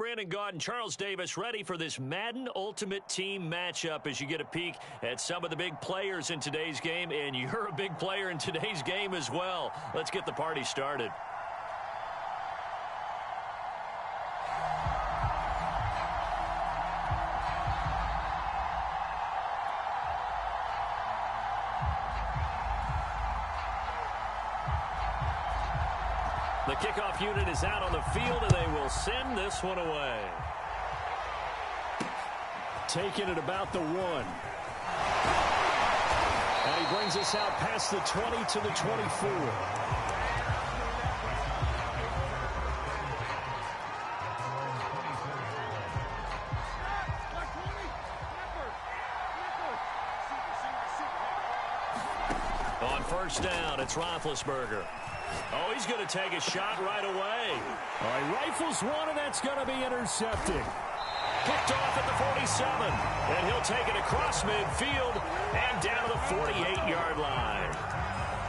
Brandon Gaud and Charles Davis ready for this Madden Ultimate Team matchup as you get a peek at some of the big players in today's game, and you're a big player in today's game as well. Let's get the party started. The kickoff unit is out on the field, and they will send this one away. Taking it about the 1. And he brings us out past the 20 to the 24. On first down, it's Roethlisberger. Oh, he's going to take a shot right away. All right, rifles one, and that's going to be intercepted. Picked off at the 47, and he'll take it across midfield and down to the 48-yard line.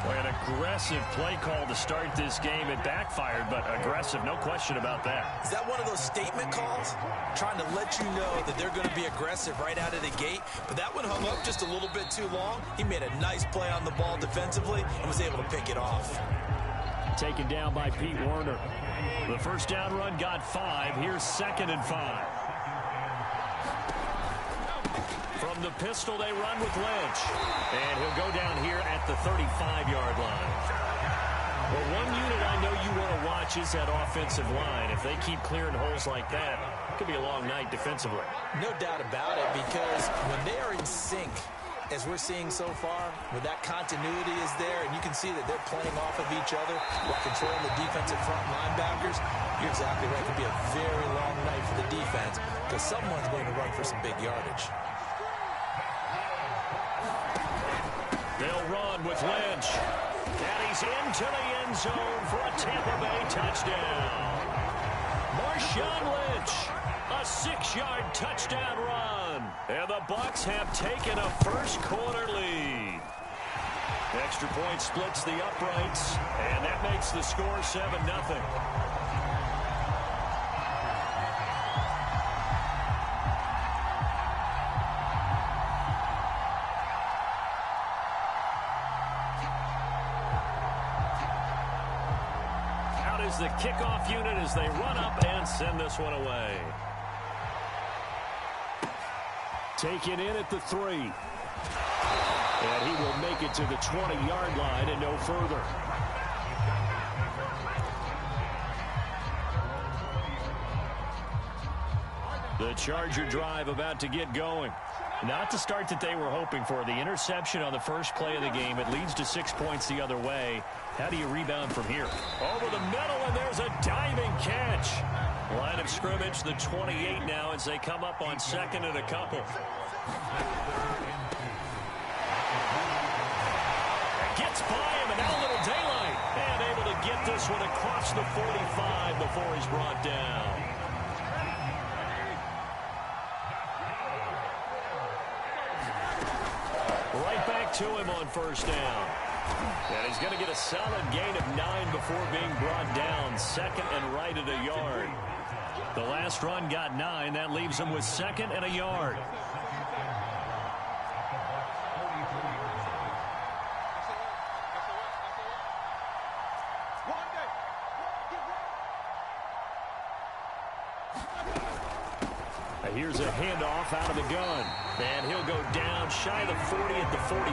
Boy, an aggressive play call to start this game. It backfired, but aggressive, no question about that. Is that one of those statement calls? Trying to let you know that they're going to be aggressive right out of the gate, but that one hung up just a little bit too long. He made a nice play on the ball defensively and was able to pick it off. Taken down by Pete Werner. The first down run got 5. Here's 2nd and 5. From the pistol, they run with Lynch. And he'll go down here at the 35-yard line. Well, one unit I know you want to watch is that offensive line. If they keep clearing holes like that, it could be a long night defensively. No doubt about it, because when they are in sync, as we're seeing so far, where that continuity is there, and you can see that they're playing off of each other while controlling the defensive front linebackers, you're exactly right. It could be a very long night for the defense because someone's going to run for some big yardage. They'll run with Lynch. And he's into the end zone for a Tampa Bay touchdown. Marshawn Lynch, a 6-yard touchdown run. And the Bucs have taken a first-quarter lead. Extra point splits the uprights, and that makes the score 7-0. Out is the kickoff unit as they run up and send this one away. Taken in at the 3. And he will make it to the 20-yard line and no further. The Charger drive about to get going. Not the start that they were hoping for. The interception on the first play of the game. It leads to 6 points the other way. How do you rebound from here? Over the middle, and there's a diving catch. Line of scrimmage, the 28 now as they come up on 2nd and a couple. Gets by him, and now a little daylight. And able to get this one across the 45 before he's brought down. Right back to him on first down. And he's going to get a solid gain of 9 before being brought down. 2nd and right at a yard. The last run got 9. That leaves him with 2nd and a yard. Here's a handoff out of the gun. And he'll go down shy of the 40 at the 41.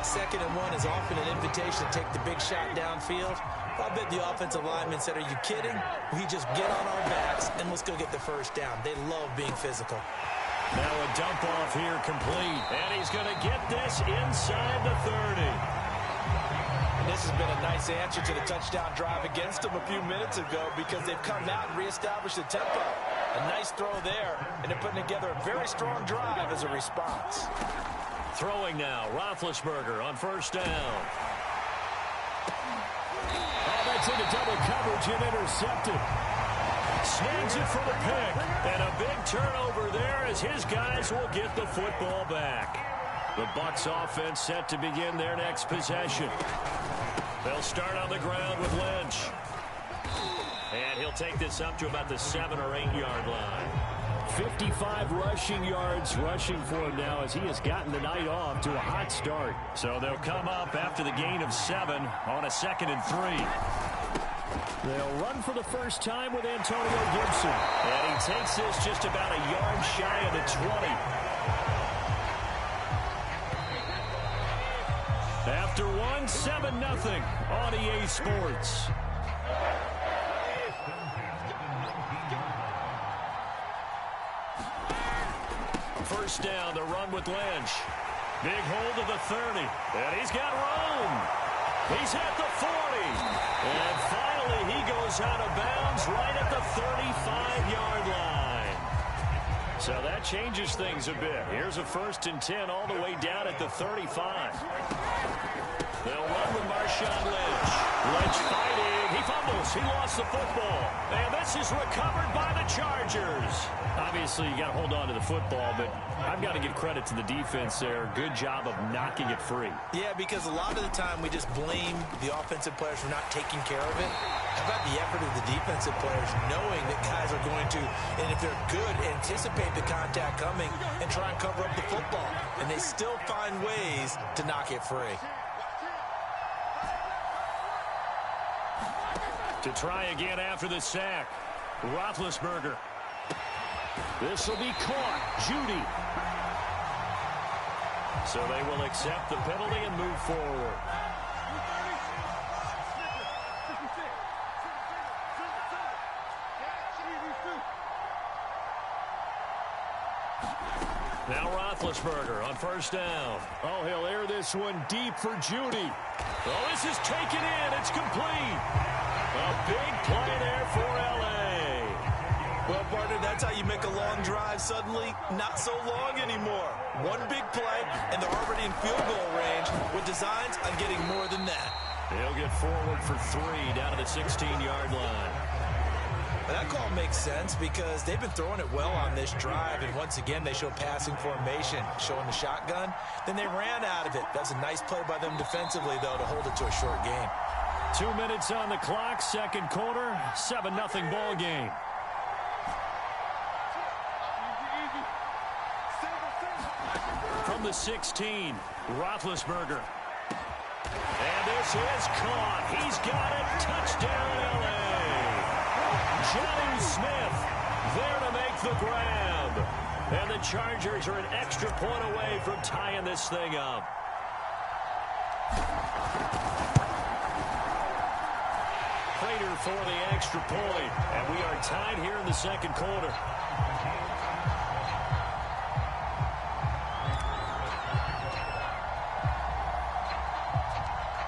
2nd and 1 is often an invitation to take the big shot downfield. I bet the offensive lineman said, are you kidding? We just get on our backs and let's go get the first down. They love being physical. Now a dump off here complete. And he's going to get this inside the 30. And this has been a nice answer to the touchdown drive against them a few minutes ago because they've come out and reestablished the tempo. A nice throw there, and they're putting together a very strong drive as a response. Throwing now, Roethlisberger on first down. Oh, that's into double coverage and intercepted. Snags it for the pick, and a big turnover there as his guys will get the football back. The Bucs offense set to begin their next possession. They'll start on the ground with Lynch. And he'll take this up to about the 7 or 8 yard line. 55 rushing yards rushing for him now as he has gotten the night off to a hot start. So they'll come up after the gain of 7 on a 2nd and 3. They'll run for the first time with Antonio Gibson. And he takes this just about a yard shy of the 20. After 7-0 on EA Sports. First down, the run with Lynch. Big hold of the 30. And he's got room. He's at the 40. And finally, he goes out of bounds right at the 35-yard line. So that changes things a bit. Here's a 1st and 10 all the way down at the 35. They'll run with Marshawn Lynch. Lynch fighting. He fumbles. He lost the football. And this is recovered by the Chargers. Obviously, you got to hold on to the football, but I've got to give credit to the defense there. Good job of knocking it free. Yeah, because a lot of the time we just blame the offensive players for not taking care of it. How about the effort of the defensive players knowing that guys are going to, and if they're good, anticipate the contact coming and try and cover up the football. And they still find ways to knock it free. To try again after the sack, Roethlisberger. This will be caught. Judy. So they will accept the penalty and move forward. Now Roethlisberger on first down. Oh, he'll air this one deep for Judy. Oh, this is taken in. It's complete. A big play there for L.A. Well, partner, that's how you make a long drive suddenly not so long anymore. One big play, and they're already in field goal range with designs on getting more than that. He'll get forward for 3 down to the 16-yard line. And that call makes sense because they've been throwing it well on this drive, and once again, they show passing formation, showing the shotgun. Then they ran out of it. That's a nice play by them defensively, though, to hold it to a short game. 2 minutes on the clock, second quarter, 7-0 ball game. From the 16, Roethlisberger. And this is caught. He's got it. Touchdown, L.A. Johnny Smith there to make the grab. And the Chargers are an extra point away from tying this thing up. Prater for the extra point. And we are tied here in the second quarter.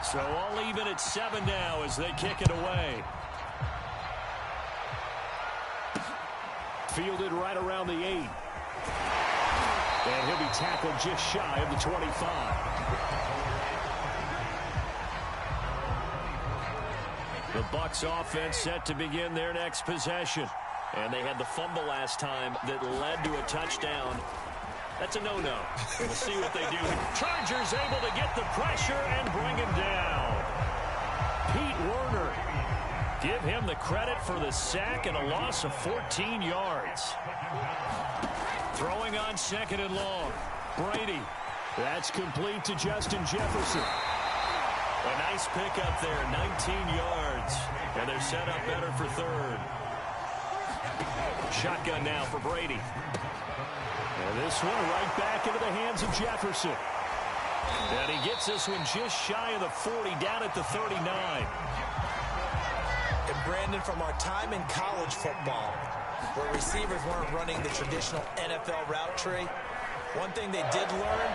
So all even at 7 now as they kick it away. Fielded right around the 8. And he'll be tackled just shy of the 25. The Bucs offense set to begin their next possession. And they had the fumble last time that led to a touchdown. That's a no-no. We'll see what they do. Chargers able to get the pressure and bring him down. Pete Werner. Give him the credit for the sack and a loss of 14 yards. Throwing on 2nd and long. Brady. That's complete to Justin Jefferson. A nice pickup there, 19 yards. And they're set up better for 3rd. Shotgun now for Brady. And this one right back into the hands of Jefferson. And he gets this one just shy of the 40, down at the 39. And Brandon, from our time in college football, where receivers weren't running the traditional NFL route tree, one thing they did learn,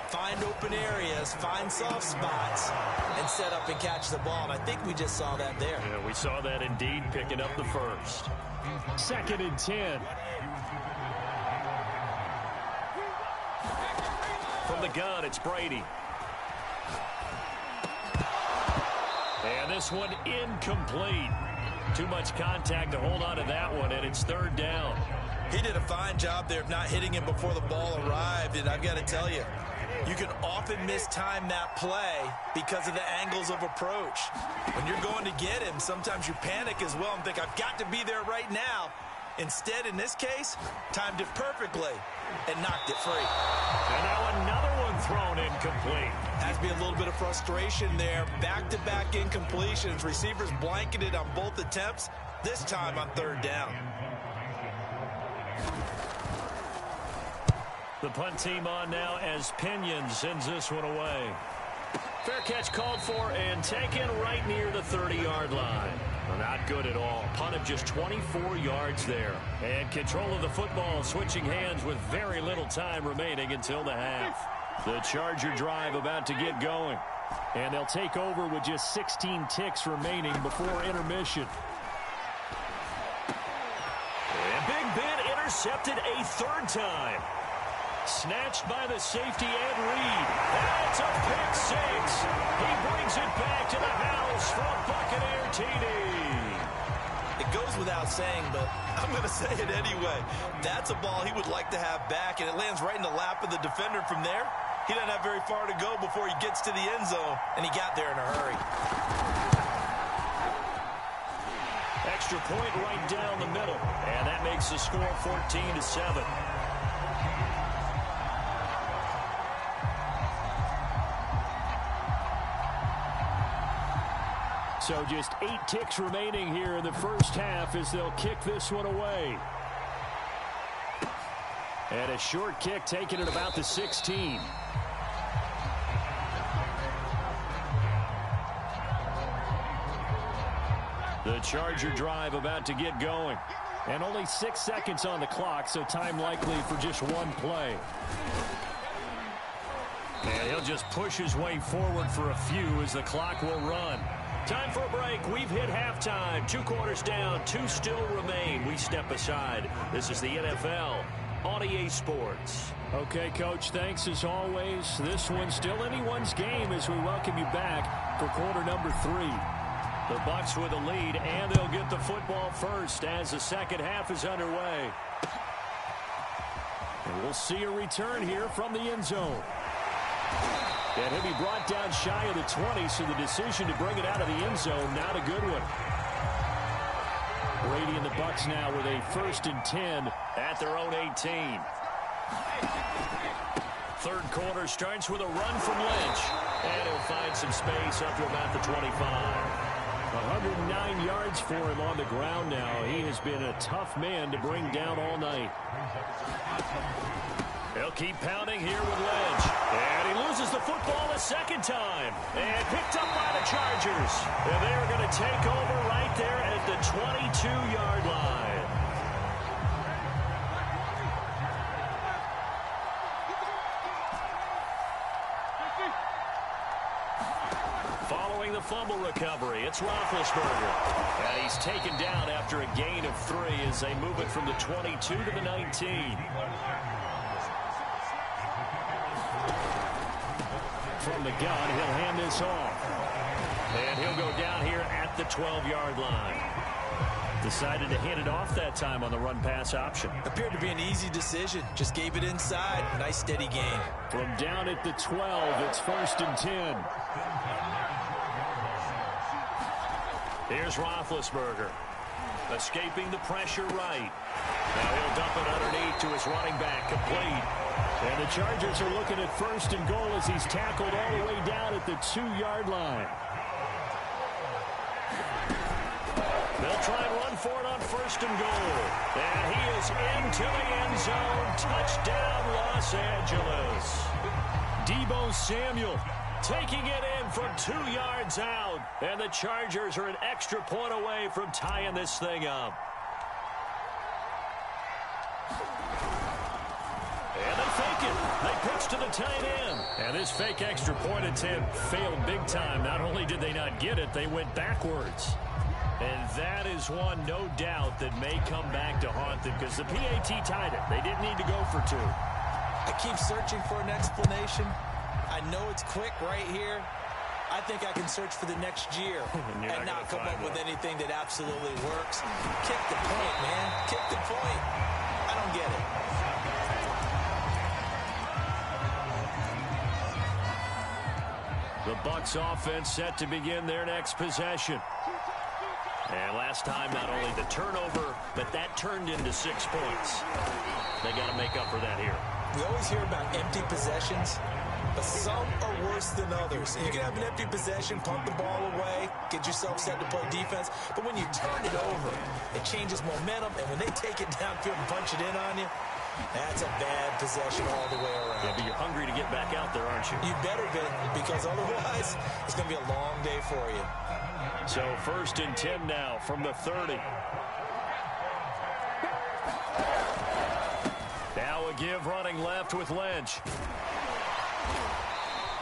find open areas, find soft spots, and set up and catch the ball. And I think we just saw that there. Yeah, we saw that indeed, picking up the first. 2nd and 10. From the gun, it's Brady. And this one incomplete. Too much contact to hold on to that one, and it's third down. He did a fine job there of not hitting him before the ball arrived, and I've got to tell you, you can often mistime that play because of the angles of approach. When you're going to get him, sometimes you panic as well and think, I've got to be there right now. Instead, in this case, timed it perfectly and knocked it free. And now another one thrown incomplete. Has to be a little bit of frustration there. Back-to-back incompletions. Receivers blanketed on both attempts, this time on third down. The punt team on now as Pinion sends this one away. Fair catch called for and taken right near the 30-yard line. Well, not good at all. Punt of just 24 yards there. And control of the football switching hands with very little time remaining until the half. The Charger drive about to get going. And they'll take over with just 16 ticks remaining before intermission. And Big Ben intercepted a third time. Snatched by the safety Ed Reed. That's a pick six. He brings it back to the house for a Buccaneer TD. It goes without saying, but I'm going to say it anyway. That's a ball he would like to have back, and it lands right in the lap of the defender from there. He doesn't have very far to go before he gets to the end zone, and he got there in a hurry. Extra point right down the middle, and that makes the score 14-7. So just 8 ticks remaining here in the first half as they'll kick this one away. And a short kick taken at about the 16. The Charger drive about to get going. And only 6 seconds on the clock, so time likely for just one play. And he'll just push his way forward for a few as the clock will run. Time for a break. We've hit halftime. 2 quarters down. 2 still remain. We step aside. This is the NFL on EA Sports. Okay, Coach, thanks as always. This one's still anyone's game as we welcome you back for quarter number 3. The Bucs with a lead, and they'll get the football first as the second half is underway. And we'll see a return here from the end zone. And he'll be brought down shy of the 20, so the decision to bring it out of the end zone, not a good one. Brady and the Bucs now with a 1st and 10 at their own 18. Third quarter starts with a run from Lynch. And he'll find some space up to about the 25. 109 yards for him on the ground now. He has been a tough man to bring down all night. He'll keep pounding here with Lynch. And he loses the football a second time. And picked up by the Chargers. And they are going to take over right there at the 22-yard line. Following the fumble recovery, it's Roethlisberger. And he's taken down after a gain of 3 as they move it from the 22 to the 19. From the gun, he'll hand this off. And he'll go down here at the 12-yard line. Decided to hand it off that time on the run-pass option. Appeared to be an easy decision. Just gave it inside. Nice steady gain. From down at the 12, it's 1st and 10. Here's Roethlisberger. Escaping the pressure right. Now he'll dump it underneath to his running back, complete. And the Chargers are looking at 1st and goal as he's tackled all the way down at the 2-yard line. They'll try and run for it on 1st and goal. And he is into the end zone. Touchdown, Los Angeles. Deebo Samuel taking it in from 2 yards out. And the Chargers are an extra point away from tying this thing up. And they fake it. They pitch to the tight end. And this fake extra point attempt failed big time. Not only did they not get it, they went backwards. And that is one, no doubt, that may come back to haunt them because the PAT tied it. They didn't need to go for 2. I keep searching for an explanation. I know it's quick right here, I think I can search for the next year and not come up with anything that absolutely works. Kick the point, man. Kick the point. I don't get it. The Bucs offense set to begin their next possession. And last time, not only the turnover, but that turned into 6 points. They got to make up for that here. We always hear about empty possessions, but some are worse than others. You can have an empty possession, punt the ball away, get yourself set to play defense, but when you turn it over, it changes momentum, and when they take it downfield and punch it in on you, that's a bad possession all the way around. Yeah, but you're hungry to get back out there, aren't you? You better be, because otherwise, it's going to be a long day for you. So 1st and 10 now from the 30. Now a give running left with Lynch.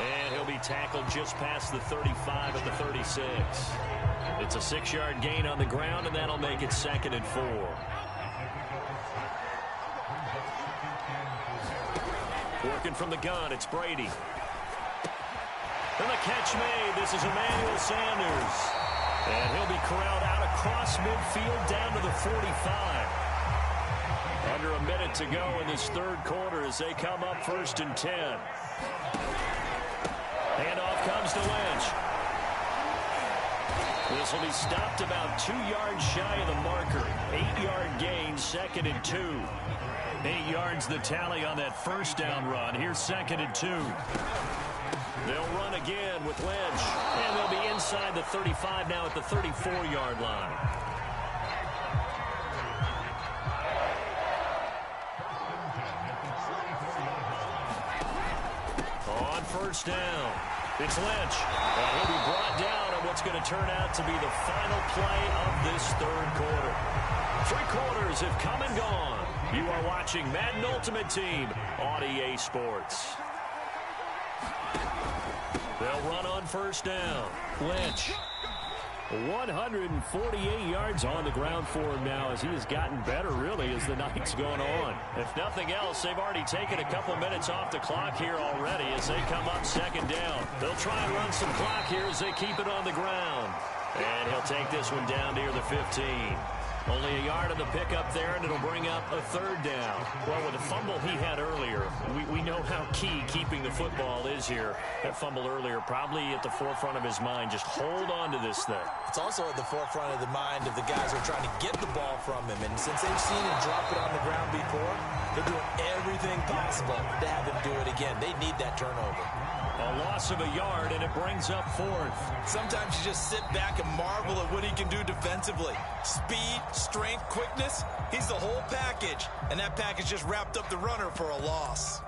And he'll be tackled just past the 35 at the 36. It's a 6-yard gain on the ground, and that'll make it 2nd and 4. Working from the gun, it's Brady. And the catch made. This is Emmanuel Sanders. And he'll be corralled out across midfield down to the 45. Under a minute to go in this 3rd quarter as they come up 1st and 10. Handoff comes to Lynch. This will be stopped about 2 yards shy of the marker. 8-yard gain, 2nd and 2. 8 yards the tally on that 1st down run. Here's 2nd and 2. They'll run again with Lynch. And they'll be inside the 35 now at the 34-yard line. On 1st down, it's Lynch. And he'll be brought down on what's going to turn out to be the final play of this 3rd quarter. 3 quarters have come and gone. You are watching Madden Ultimate Team on EA Sports. They'll run on 1st down. Lynch. 148 yards on the ground for him now as he has gotten better, really, as the night's gone on. If nothing else, they've already taken a couple minutes off the clock here already as they come up 2nd down. They'll try and run some clock here as they keep it on the ground. And he'll take this one down near the 15. Only a yard on the pickup there, and it'll bring up a 3rd down. Well, with the fumble he had earlier, we know how key keeping the football is here. That fumble earlier probably at the forefront of his mind. Just hold on to this thing. It's also at the forefront of the mind of the guys who are trying to get the ball from him. And since they've seen him drop it on the ground before, they're doing everything possible to have him do it again. They need that turnover. A loss of a yard, and it brings up 4th. Sometimes you just sit back and marvel at what he can do defensively. Speed, strength, quickness, he's the whole package. And that package just wrapped up the runner for a loss.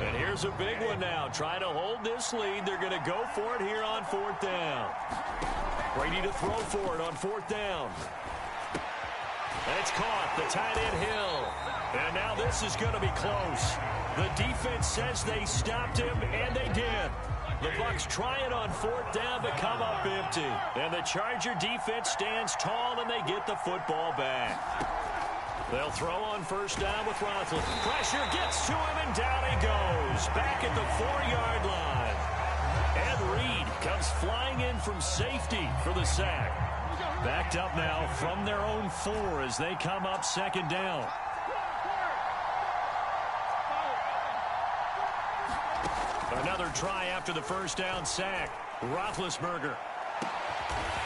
And here's a big one now. Trying to hold this lead. They're going to go for it here on 4th down. Brady to throw for it on 4th down. It's caught. The tight end Hill. And now this is going to be close. The defense says they stopped him, and they did. The Bucs try it on 4th down, but come up empty. And the Charger defense stands tall, and they get the football back. They'll throw on 1st down with Roethlisberger. Pressure gets to him, and down he goes. Back at the 4-yard line. Ed Reed comes flying in from safety for the sack. Backed up now from their own 4 as they come up 2nd down. Another try after the 1st down sack. Roethlisberger.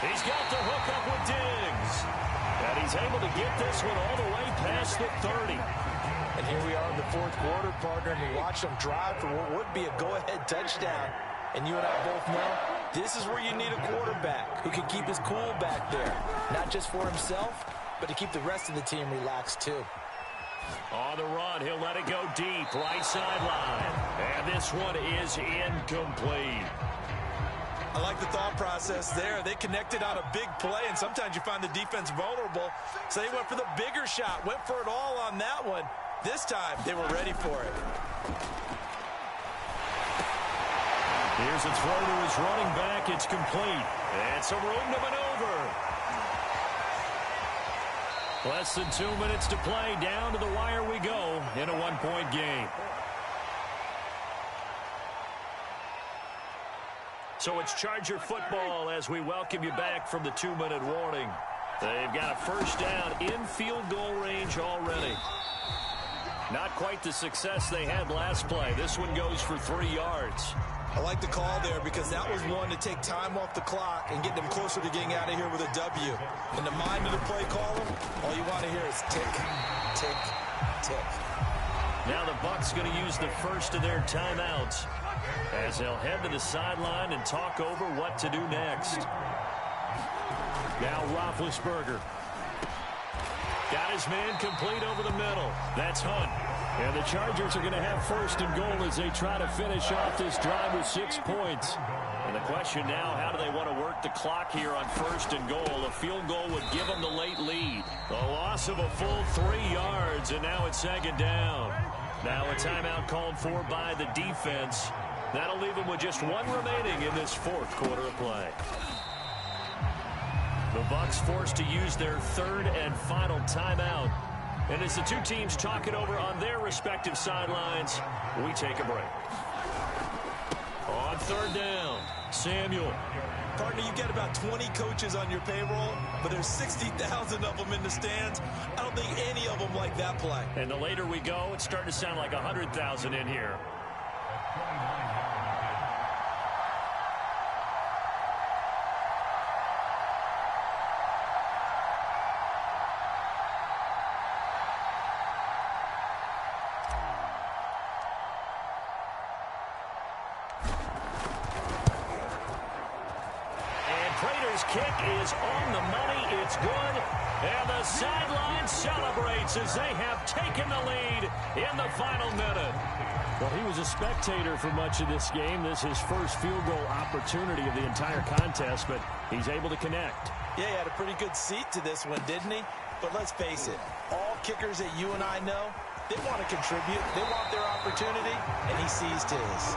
He's got the hook up with Diggs. And he's able to get this one all the way past the 30. And here we are in the 4th quarter, partner, and we watch them drive for what would be a go-ahead touchdown. And you and I both know this is where you need a quarterback who can keep his cool back there. Not just for himself, but to keep the rest of the team relaxed too. On the run, he'll let it go deep, right sideline. And this one is incomplete. I like the thought process there. They connected on a big play, and sometimes you find the defense vulnerable. So they went for the bigger shot, went for it all on that one. This time, they were ready for it. Here's a throw to his running back. It's complete. And some room to maneuver. Less than 2 minutes to play. Down to the wire we go in a one-point game. So it's Charger football as we welcome you back from the 2-minute warning. They've got a first down in field goal range already. Not quite the success they had last play. This one goes for 3 yards. I like the call there because that was one to take time off the clock and get them closer to getting out of here with a W. In the mind of the play caller, all you want to hear is tick, tick, tick. Now the Bucs going to use the first of their timeouts as they'll head to the sideline and talk over what to do next. Now Roethlisberger. Got his man complete over the middle. That's Hunt. And the Chargers are going to have first and goal as they try to finish off this drive with 6 points. And the question now, how do they want to work the clock here on first and goal? A field goal would give them the late lead. The loss of a full 3 yards, and now it's second down. Now a timeout called for by the defense. That'll leave them with just 1 remaining in this fourth quarter of play. The Bucs forced to use their third and final timeout. And as the two teams talk it over on their respective sidelines, we take a break. On third down, Samuel. Partner, you get about 20 coaches on your payroll, but there's 60,000 of them in the stands. I don't think any of them like that play. And the later we go, it's starting to sound like 100,000 in here. Kick is on the money. It's good. And the sideline celebrates as they have taken the lead in the final minute. Well, he was a spectator for much of this game. This is his first field goal opportunity of the entire contest, but he's able to connect. Yeah, he had a pretty good seat to this one, didn't he? But let's face it, all kickers that you and I know, they want to contribute. They want their opportunity, and he seized his.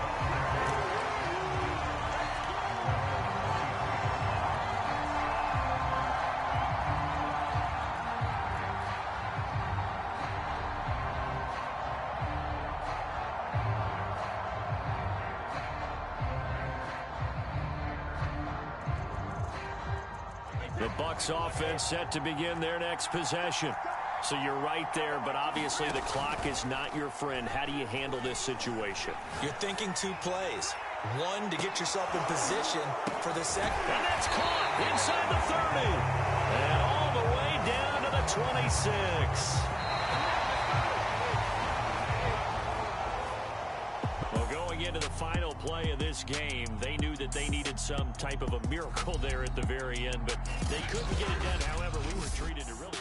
The Bucs offense set to begin their next possession. So you're right there, but obviously the clock is not your friend. How do you handle this situation? You're thinking 2 plays. One, to get yourself in position for the second. And that's caught inside the 30. And all the way down to the 26. Well, going into the final play of this game, they knew that they needed some type of a miracle there at the very end, but they couldn't get it done. However, we were treated to really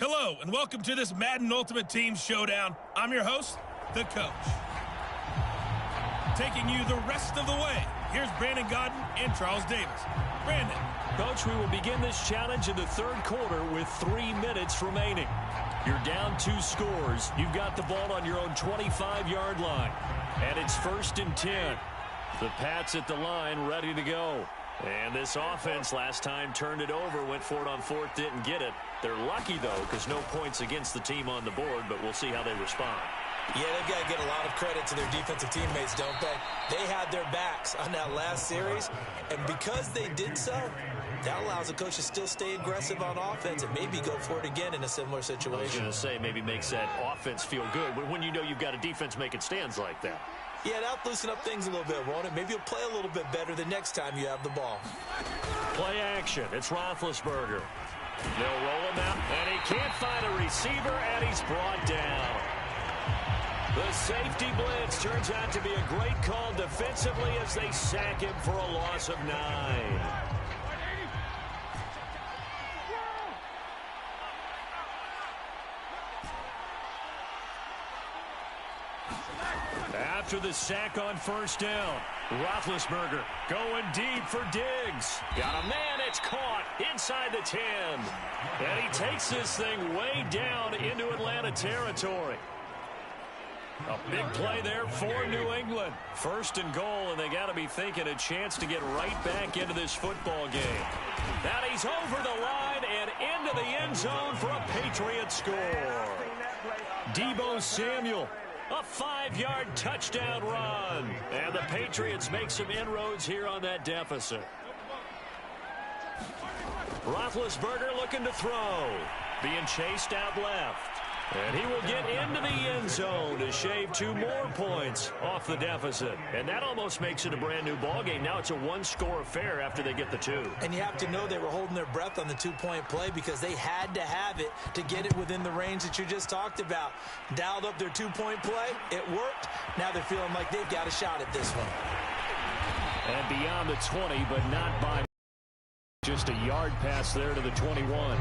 Hello, and welcome to this Madden Ultimate Team Showdown. I'm your host, the coach. Taking you the rest of the way, here's Brandon Godden and Charles Davis. Brandon. Coach, we will begin this challenge in the third quarter with 3 minutes remaining. You're down 2 scores. You've got the ball on your own 25-yard line. And it's 1st and 10. The Pats at the line ready to go. And this offense last time turned it over, went for it on 4th, didn't get it. They're lucky, though, because no points against the team on the board, but we'll see how they respond. Yeah, they've got to get a lot of credit to their defensive teammates, don't they? They had their backs on that last series, and because they did so, that allows the coach to still stay aggressive on offense and maybe go for it again in a similar situation. I was going to say, maybe makes that offense feel good when you know you've got a defense making stands like that. Yeah, that'll loosen up things a little bit, won't it? Maybe you'll play a little bit better the next time you have the ball. Play action. It's Roethlisberger. They'll roll him out, and he can't find a receiver, and he's brought down. The safety blitz turns out to be a great call defensively as they sack him for a loss of 9. After the sack on 1st down, Roethlisberger going deep for Diggs. Got a man, it's caught inside the 10. And he takes this thing way down into Atlanta territory. A big play there for New England. 1st and goal, and they got to be thinking a chance to get right back into this football game. Now he's over the line and into the end zone for a Patriot score. Deebo Samuel. A 5-yard touchdown run. And the Patriots make some inroads here on that deficit. Roethlisberger looking to throw. Being chased out left. And he will get into the end zone to shave 2 more points off the deficit. And that almost makes it a brand-new ball game. Now it's a 1-score affair after they get the 2. And you have to know they were holding their breath on the 2-point play because they had to have it to get it within the range that you just talked about. Dialed up their 2-point play. It worked. Now they're feeling like they've got a shot at this one. And beyond the 20, but not by just a yard pass there to the 21.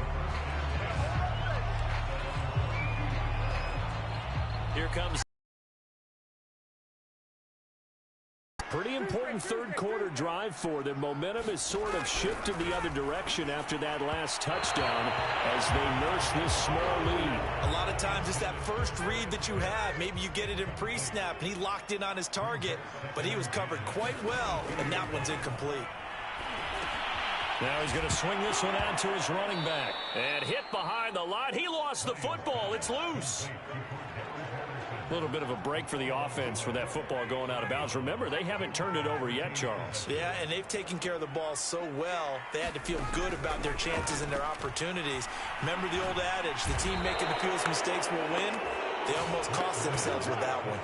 Here comes. Pretty important third quarter drive for them. Momentum has sort of shifted the other direction after that last touchdown as they nurse this small lead. A lot of times it's that first read that you have. Maybe you get it in pre-snap and he locked in on his target, but he was covered quite well, and that one's incomplete. Now he's going to swing this one out to his running back. And hit behind the line. He lost the football. It's loose. A little bit of a break for the offense for that football going out of bounds. Remember, they haven't turned it over yet, Charles. Yeah, and they've taken care of the ball so well, they had to feel good about their chances and their opportunities. Remember the old adage, the team making the fewest mistakes will win? They almost cost themselves with that one.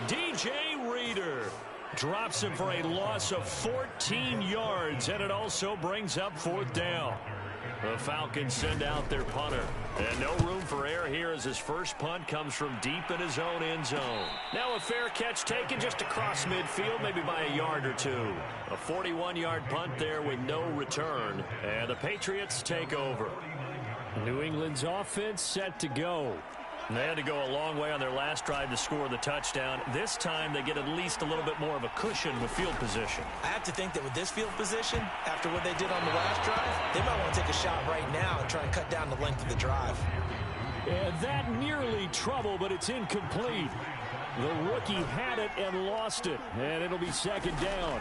DJ Reader drops him for a loss of 14 yards, and it also brings up 4th down. The Falcons send out their punter. And no room for error here as his first punt comes from deep in his own end zone. Now a fair catch taken just across midfield, maybe by a yard or 2. A 41-yard punt there with no return. And the Patriots take over. New England's offense set to go. They had to go a long way on their last drive to score the touchdown. This time they get at least a little bit more of a cushion with field position. I have to think that with this field position, after what they did on the last drive, they might want to take a shot right now and try and cut down the length of the drive. And that nearly trouble, but it's incomplete. The rookie had it and lost it, and it'll be 2nd down.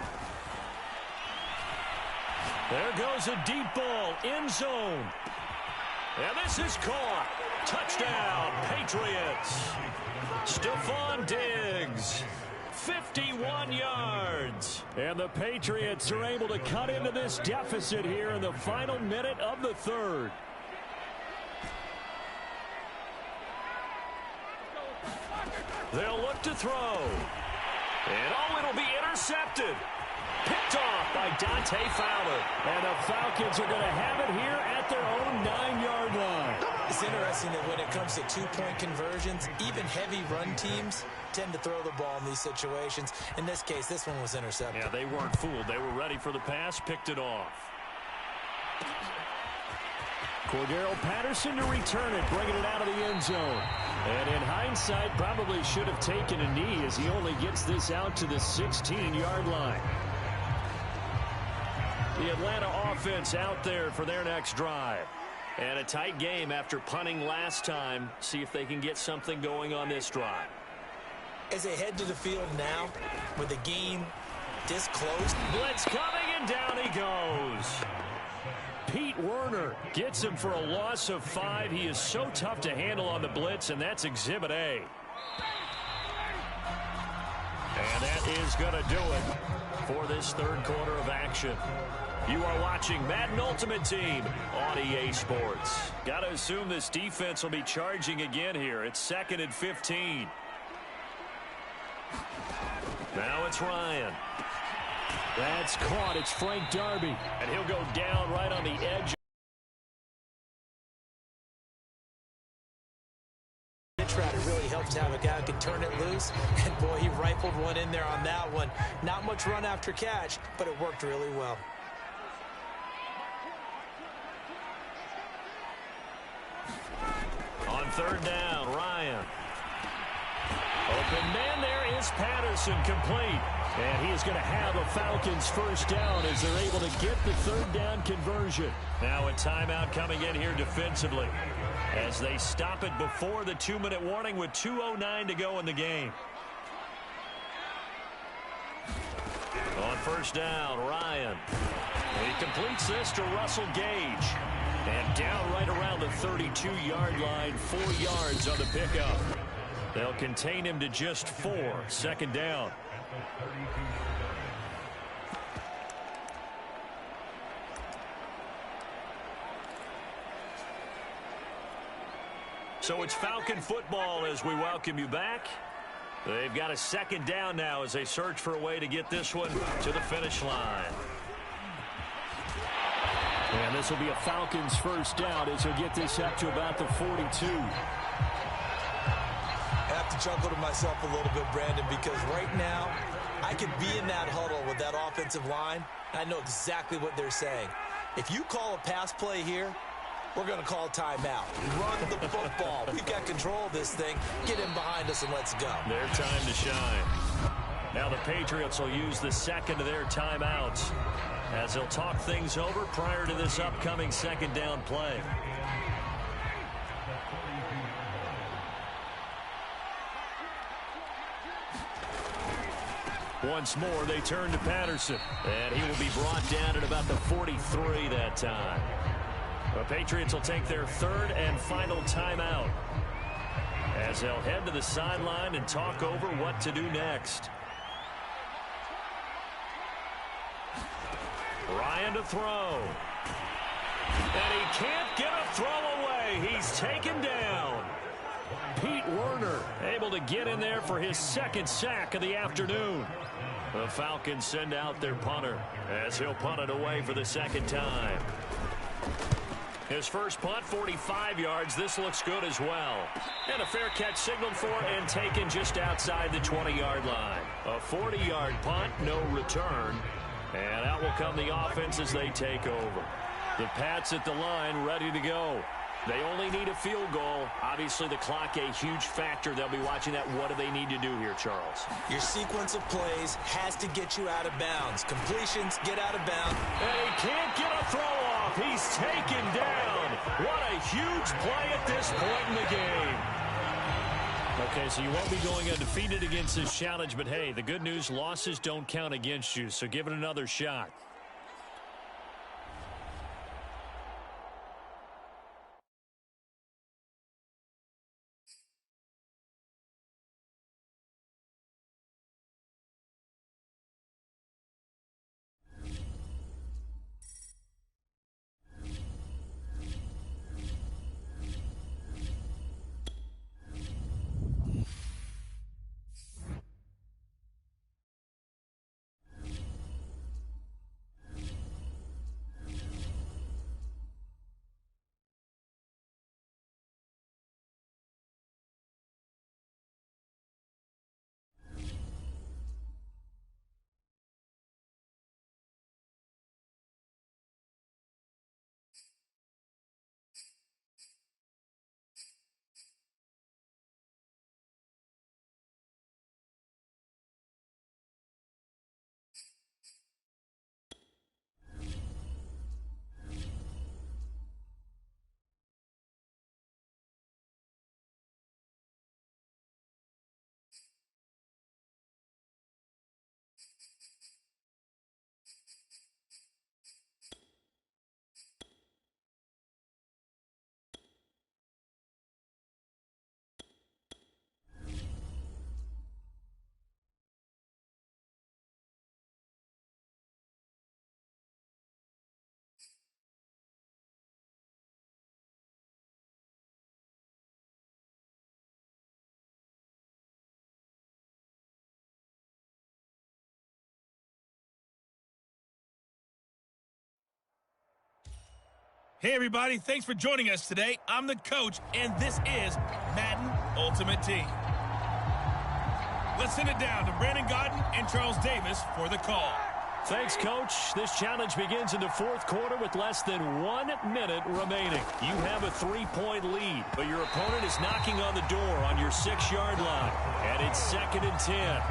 There goes a deep ball, end zone. And this is caught. Touchdown, Patriots. Stephon Diggs, 51 yards. And the Patriots are able to cut into this deficit here in the final minute of the third. They'll look to throw. And it'll be intercepted. Picked off by Dante Fowler. And the Falcons are going to have it here at their own 9-yard line. It's interesting that when it comes to 2-point conversions, even heavy run teams tend to throw the ball in these situations. In this case, this one was intercepted. Yeah, they weren't fooled. They were ready for the pass, picked it off. Cordero Patterson to return it, bringing it out of the end zone. And in hindsight, probably should have taken a knee as he only gets this out to the 16-yard line. The Atlanta offense out there for their next drive. And a tight game after punting last time. See if they can get something going on this drive. As they head to the field now, with the game this close. Blitz coming, and down he goes. Pete Werner gets him for a loss of 5. He is so tough to handle on the blitz, and that's Exhibit A. And that is going to do it for this third quarter of action. You are watching Madden Ultimate Team on EA Sports. Got to assume this defense will be charging again here. It's 2nd and 15. Now it's Ryan. That's caught. It's Frank Darby. And he'll go down right on the edge. It really helps to have a guy who can turn it loose. And, boy, he rifled one in there on that one. Not much run after catch, but it worked really well. On 3rd down, Ryan. Open man there is Patterson, complete. And he is going to have a Falcons first down as they're able to get the 3rd down conversion. Now a timeout coming in here defensively as they stop it before the 2-minute warning with 2:09 to go in the game. On 1st down, Ryan. He completes this to Russell Gage. And down right around the 32-yard line, 4 yards on the pickup. They'll contain him to just 4. 2nd down. So it's Falcon football as we welcome you back. They've got a 2nd down now as they search for a way to get this one to the finish line. And this will be a Falcons first down as they'll get this up to about the 42. I have to chuckle to myself a little bit, Brandon, because right now I could be in that huddle with that offensive line. I know exactly what they're saying. If you call a pass play here, we're going to call timeout. Run the football. We've got control of this thing. Get him behind us and let's go. Their time to shine. Now the Patriots will use the second of their timeouts as they'll talk things over prior to this upcoming 2nd down play. Once more, they turn to Patterson. And he will be brought down at about the 43 that time. The Patriots will take their 3rd and final timeout as they'll head to the sideline and talk over what to do next. Ryan to throw. And he can't get a throw away. He's taken down. Pete Werner able to get in there for his 2nd sack of the afternoon. The Falcons send out their punter as he'll punt it away for the 2nd time. His first punt, 45 yards. This looks good as well. And a fair catch signaled for and taken just outside the 20-yard line. A 40-yard punt, no return. And out will come the offense as they take over. The Pats at the line, ready to go. They only need a field goal. Obviously, the clock a huge factor. They'll be watching that. What do they need to do here, Charles? Your sequence of plays has to get you out of bounds. Completions, get out of bounds. And he can't get a throw off. He's taken down. What a huge play at this point in the game. Okay, so you won't be going undefeated against this challenge, but hey, the good news, losses don't count against you, so give it another shot. Hey, everybody. Thanks for joining us today. I'm the coach, and this is Madden Ultimate Team. Let's send it down to Brandon Gaudin and Charles Davis for the call. Thanks, Coach. This challenge begins in the fourth quarter with less than 1 minute remaining. You have a 3-point lead, but your opponent is knocking on the door on your 6-yard line, and it's 2nd and 10.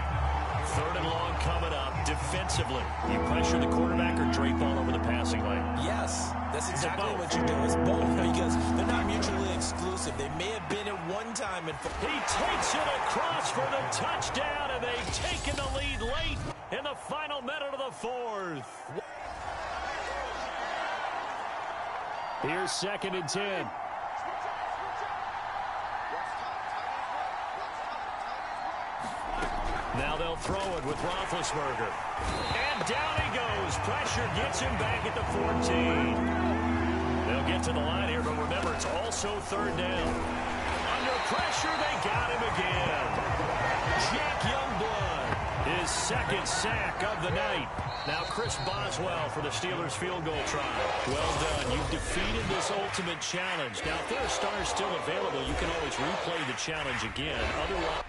3rd and long coming up. Defensively, you pressure the quarterback or drape all over the passing lane? Yes, that's exactly what you do. It's both because they're not mutually exclusive. They may have been at one time. He takes it across for the touchdown, and they've taken the lead late in the final minute of the 4th. Here's 2nd and 10. Now they'll throw it with Roethlisberger. And down he goes. Pressure gets him back at the 14. They'll get to the line here, but remember, it's also 3rd down. Under pressure, they got him again. Jack Youngblood, his 2nd sack of the night. Now Chris Boswell for the Steelers field goal try. Well done. You've defeated this ultimate challenge. Now, if there are stars still available, you can always replay the challenge again. Otherwise...